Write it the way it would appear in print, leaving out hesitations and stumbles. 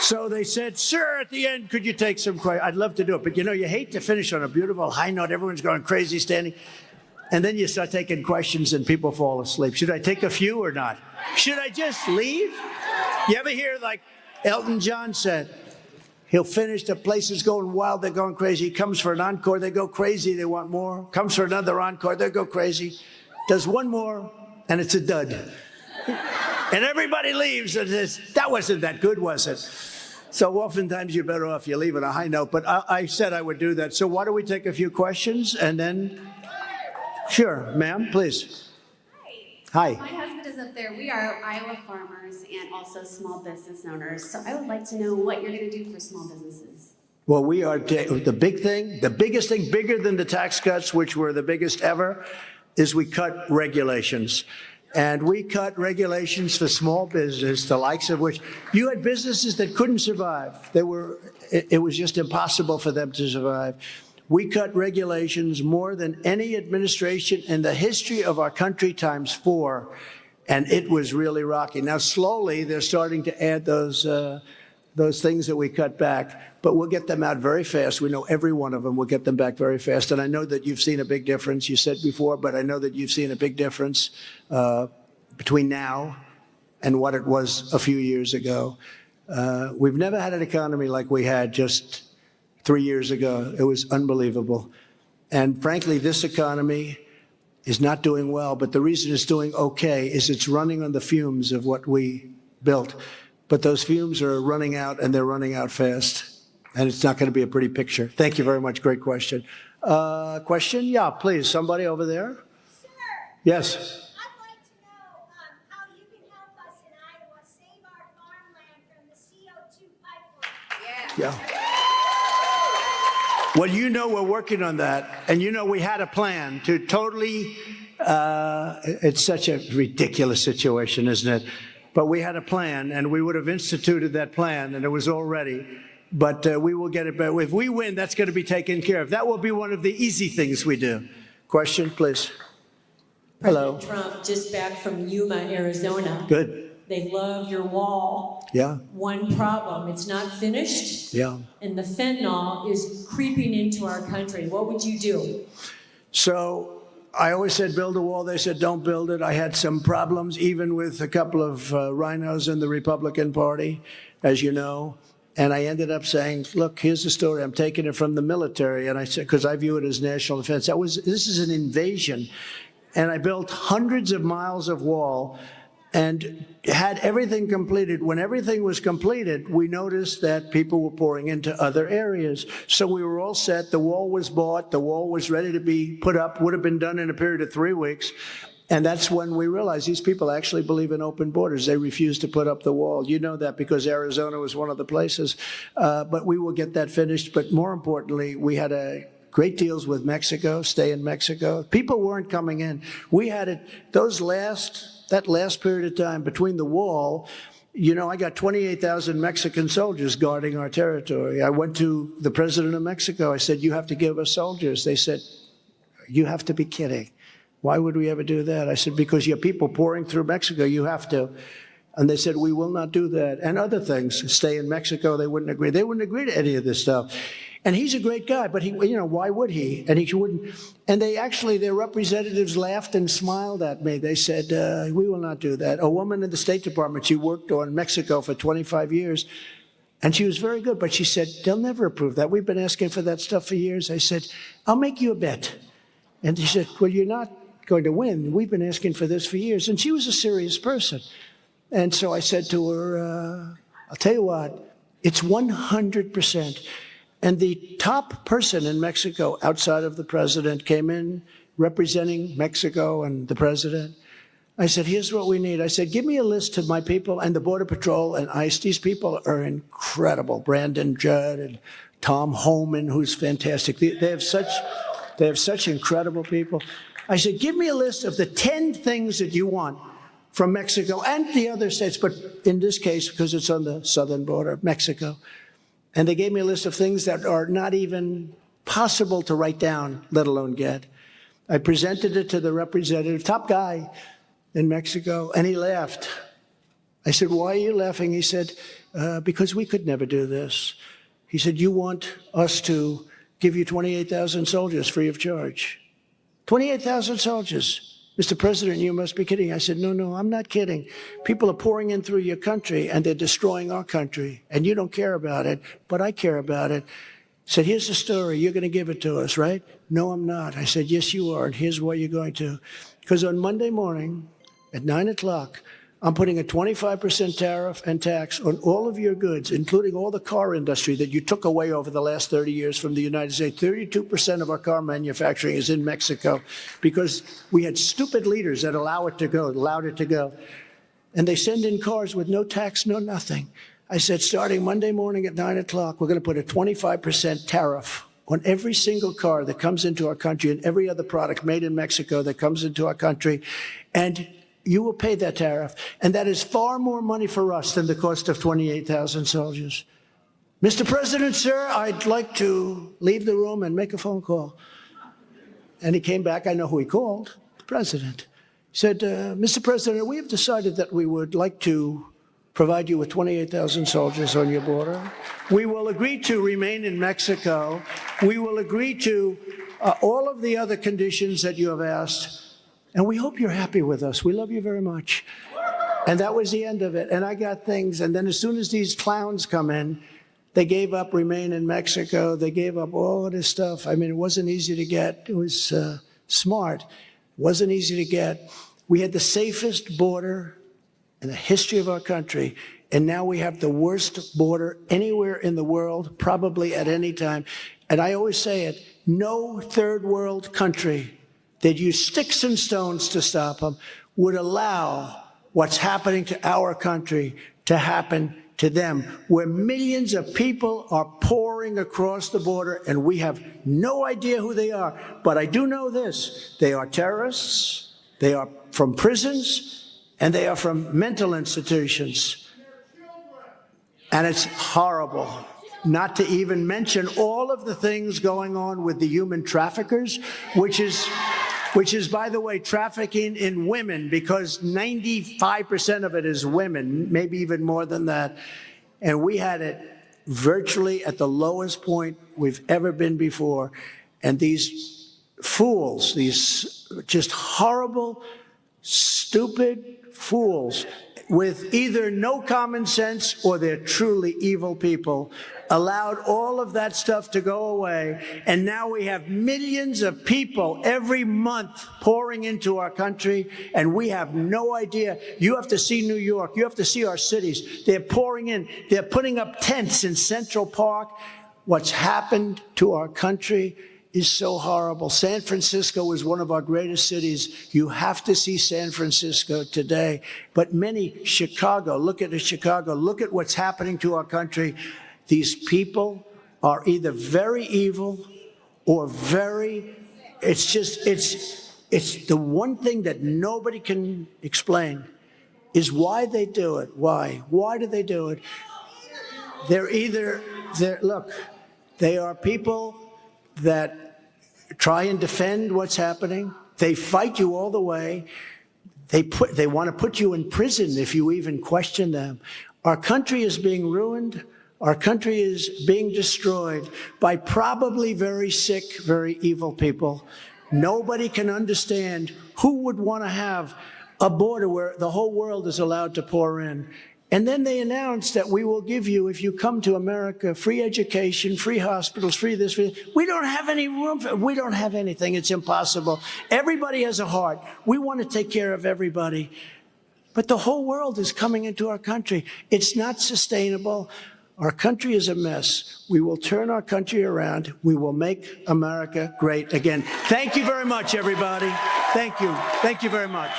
So they said, sir, at the end, could you take some questions? I'd love to do it, but you know, you hate to finish on a beautiful high note. Everyone's going crazy standing. And then you start taking questions and people fall asleep. Should I take a few or not? Should I just leave? You ever hear like Elton John said, he'll finish, the place is going wild, they're going crazy. He comes for an encore, they go crazy, they want more. Comes for another encore, they go crazy. Does one more, and it's a dud. And everybody leaves and says, that wasn't that good, was it? So oftentimes you're better off you leave on a high note, but I said I would do that. So why don't we take a few questions and then, sure, ma'am, please. Hi. My husband is up there. We are Iowa farmers and also small business owners. So I would like to know what you're going to do for small businesses. Well, we are, the biggest thing, bigger than the tax cuts, which were the biggest ever, is we cut regulations. And we cut regulations for small business, the likes of which you had businesses that couldn't survive. It was just impossible for them to survive. We cut regulations more than any administration in the history of our country times 4, and it was really rocky. Now, slowly, they're starting to add those things that we cut back, but we'll get them out very fast. We know every one of them. We'll get them back very fast. And I know that you've seen a big difference. You said before, but I know that you've seen a big difference between now and what it was a few years ago. We've never had an economy like we had just 3 years ago. It was unbelievable. And frankly, this economy is not doing well, but the reason it's doing okay is it's running on the fumes of what we built. But those fumes are running out, and they're running out fast. And it's not going to be a pretty picture. Thank you very much. Great question. Question? Yeah, please. Somebody over there? Sir. Yes. I'd like to know how you can help us in Iowa save our farmland from the CO2 pipeline. Yeah. Well, you know we're working on that. And you know we had a plan to totally, it's such a ridiculous situation, isn't it? But we had a plan, and we would have instituted that plan, and it was all ready. But we will get it back. If we win, that's going to be taken care of. That will be one of the easy things we do. Question, please. Hello. President Trump, just back from Yuma, Arizona. Good. They love your wall. Yeah. One problem, it's not finished. Yeah. And the fentanyl is creeping into our country. What would you do? So I always said build a wall. They said don't build it. I had some problems even with a couple of rhinos in the Republican Party, as you know. And I ended up saying, look, here's the story. I'm taking it from the military. And I said, because I view it as national defense. This is an invasion. And I built hundreds of miles of wall and had everything completed. When everything was completed, we noticed that people were pouring into other areas. So we were all set. The wall was bought. The wall was ready to be put up, would have been done in a period of 3 weeks. And that's when we realized these people actually believe in open borders. They refuse to put up the wall. You know that because Arizona was one of the places. But we will get that finished. But more importantly, we had great deals with Mexico, stay in Mexico. People weren't coming in. We had it, that last period of time between the wall, you know, I got 28,000 Mexican soldiers guarding our territory. I went to the president of Mexico. I said, you have to give us soldiers. They said, you have to be kidding. Why would we ever do that? I said, because you have people pouring through Mexico, you have to. And they said, we will not do that. And other things, stay in Mexico, they wouldn't agree. They wouldn't agree to any of this stuff. And he's a great guy, but he, you know, why would he? And he wouldn't. And their representatives laughed and smiled at me. They said, we will not do that. A woman in the State Department, she worked on Mexico for 25 years, and she was very good, but she said, they'll never approve that. We've been asking for that stuff for years. I said, I'll make you a bet. And she said, well, you're not going to win. We've been asking for this for years. And she was a serious person. And so I said to her, I'll tell you what, it's 100%. And the top person in Mexico outside of the president came in representing Mexico and the president. I said, here's what we need. I said, give me a list of my people and the Border Patrol and ICE. These people are incredible. Brandon Judd and Tom Homan, who's fantastic. They have such incredible people. I said, give me a list of the 10 things that you want from Mexico and the other states, but in this case, because it's on the southern border of Mexico. And they gave me a list of things that are not even possible to write down, let alone get. I presented it to the representative, top guy in Mexico, and he laughed. I said, why are you laughing? He said, because we could never do this. He said, you want us to give you 28,000 soldiers free of charge. 28,000 soldiers. Mr. President, you must be kidding. I said, no, I'm not kidding. People are pouring in through your country, and they're destroying our country, and you don't care about it, but I care about it. He said, here's the story. You're going to give it to us, right? No, I'm not. I said, yes, you are, and here's why you're going to. Because on Monday morning at 9 o'clock, I'm putting a 25% tariff and tax on all of your goods, including all the car industry that you took away over the last 30 years from the United States. 32% of our car manufacturing is in Mexico because we had stupid leaders that allowed it to go. And they send in cars with no tax, no nothing. I said, starting Monday morning at 9 o'clock, we're going to put a 25% tariff on every single car that comes into our country and every other product made in Mexico that comes into our country. And you will pay that tariff, and that is far more money for us than the cost of 28,000 soldiers. Mr. President, sir, I'd like to leave the room and make a phone call. And he came back. I know who he called, the president. He said, Mr. President, we have decided that we would like to provide you with 28,000 soldiers on your border. We will agree to remain in Mexico. We will agree to all of the other conditions that you have asked. And we hope you're happy with us. We love you very much. And that was the end of it. And I got things. And then as soon as these clowns come in, they gave up remain in Mexico. They gave up all of this stuff. I mean, it wasn't easy to get. It was smart. It wasn't easy to get. We had the safest border in the history of our country. And now we have the worst border anywhere in the world, probably at any time. And I always say it, no third world country that use sticks and stones to stop them would allow what's happening to our country to happen to them, where millions of people are pouring across the border and we have no idea who they are. But I do know this, they are terrorists, they are from prisons, and they are from mental institutions. And it's horrible. Not to even mention all of the things going on with the human traffickers, which is, by the way, trafficking in women, because 95% of it is women, maybe even more than that. And we had it virtually at the lowest point we've ever been before. And these fools, these just horrible, stupid fools with either no common sense or they're truly evil people, allowed all of that stuff to go away. And now we have millions of people every month pouring into our country, and we have no idea. You have to see New York. You have to see our cities. They're pouring in. They're putting up tents in Central Park. What's happened to our country is so horrible. San Francisco is one of our greatest cities. You have to see San Francisco today. But Chicago, look at Chicago. Look at what's happening to our country. These people are either very evil or it's the one thing that nobody can explain is why they do it. Why? Why do they do it? Look, they are people that try and defend what's happening. They fight you all the way. They want to put you in prison if you even question them. Our country is being ruined. Our country is being destroyed by probably very sick, very evil people. Nobody can understand who would want to have a border where the whole world is allowed to pour in. And then they announced that we will give you, if you come to America, free education, free hospitals, free this, free. We don't have any room we don't have anything. It's impossible. Everybody has a heart. We want to take care of everybody. But the whole world is coming into our country. It's not sustainable. Our country is a mess. We will turn our country around. We will make America great again. Thank you very much, everybody. Thank you. Thank you very much.